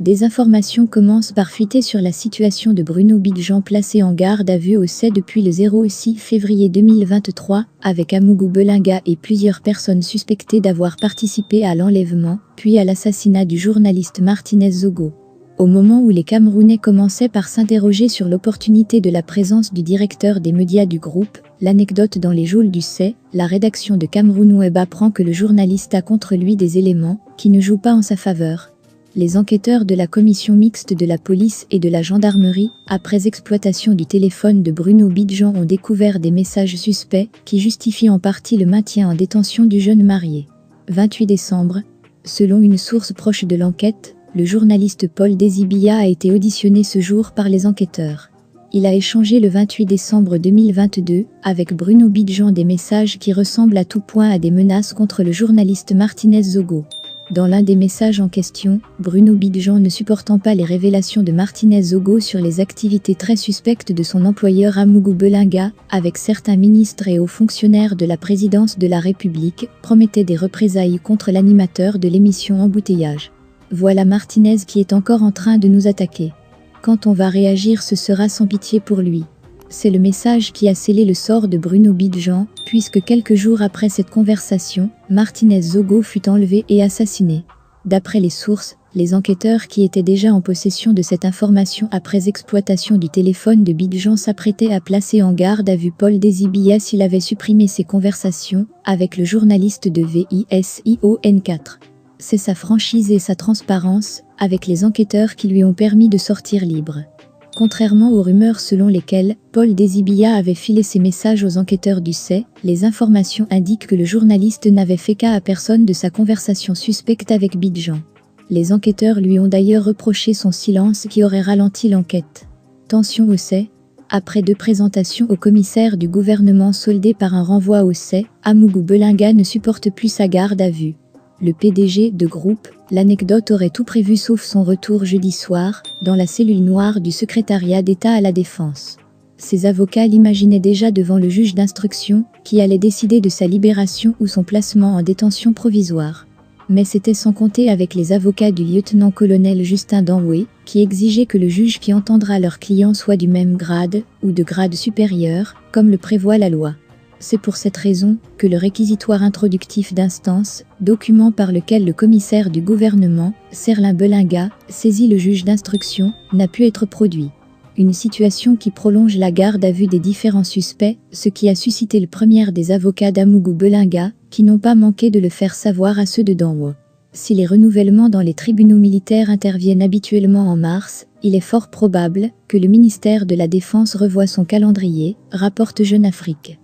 Des informations commencent par fuiter sur la situation de Bruno Bidjan placé en garde à vue au SAI depuis le 6 février 2023, avec Amougou Belinga et plusieurs personnes suspectées d'avoir participé à l'enlèvement, puis à l'assassinat du journaliste Martinez Zogo. Au moment où les Camerounais commençaient par s'interroger sur l'opportunité de la présence du directeur des médias du groupe, l'anecdote dans les geôles du SAI, la rédaction de Cameroun Web apprend que le journaliste a contre lui des éléments qui ne jouent pas en sa faveur. Les enquêteurs de la commission mixte de la police et de la gendarmerie, après exploitation du téléphone de Bruno Bidjan, ont découvert des messages suspects qui justifient en partie le maintien en détention du jeune marié. 28 décembre. Selon une source proche de l'enquête, le journaliste Paul Désibilla a été auditionné ce jour par les enquêteurs. Il a échangé le 28 décembre 2022 avec Bruno Bidjan des messages qui ressemblent à tout point à des menaces contre le journaliste Martinez Zogo. Dans l'un des messages en question, Bruno Bidjan, ne supportant pas les révélations de Martinez Zogo sur les activités très suspectes de son employeur Amougou Belinga, avec certains ministres et hauts fonctionnaires de la présidence de la République, promettait des représailles contre l'animateur de l'émission Embouteillage. Voilà Martinez qui est encore en train de nous attaquer. Quand on va réagir, ce sera sans pitié pour lui. C'est le message qui a scellé le sort de Bruno Bidjan, puisque quelques jours après cette conversation, Martinez Zogo fut enlevé et assassiné. D'après les sources, les enquêteurs qui étaient déjà en possession de cette information après exploitation du téléphone de Bidjan s'apprêtaient à placer en garde à vue Paul Désibilla s'il avait supprimé ses conversations avec le journaliste de VISION 4. C'est sa franchise et sa transparence avec les enquêteurs qui lui ont permis de sortir libre. Contrairement aux rumeurs selon lesquelles Paul Désibilla avait filé ses messages aux enquêteurs du SAI, les informations indiquent que le journaliste n'avait fait cas à personne de sa conversation suspecte avec Bidjan. Les enquêteurs lui ont d'ailleurs reproché son silence qui aurait ralenti l'enquête. Tension au SAI. Après 2 présentations au commissaire du gouvernement soldées par un renvoi au SAI, Amougou Belinga ne supporte plus sa garde à vue. Le PDG de groupe, l'anecdote aurait tout prévu sauf son retour jeudi soir, dans la cellule noire du secrétariat d'État à la Défense. Ses avocats l'imaginaient déjà devant le juge d'instruction, qui allait décider de sa libération ou son placement en détention provisoire. Mais c'était sans compter avec les avocats du lieutenant-colonel Justin Danoué, qui exigeaient que le juge qui entendra leur client soit du même grade, ou de grade supérieur, comme le prévoit la loi. C'est pour cette raison que le réquisitoire introductif d'instance, document par lequel le commissaire du gouvernement, Serlin Belinga, saisit le juge d'instruction, n'a pu être produit. Une situation qui prolonge la garde à vue des différents suspects, ce qui a suscité le premier des avocats d'Amougou Belinga, qui n'ont pas manqué de le faire savoir à ceux de Danwo. Si les renouvellements dans les tribunaux militaires interviennent habituellement en mars, il est fort probable que le ministère de la Défense revoie son calendrier, rapporte Jeune Afrique.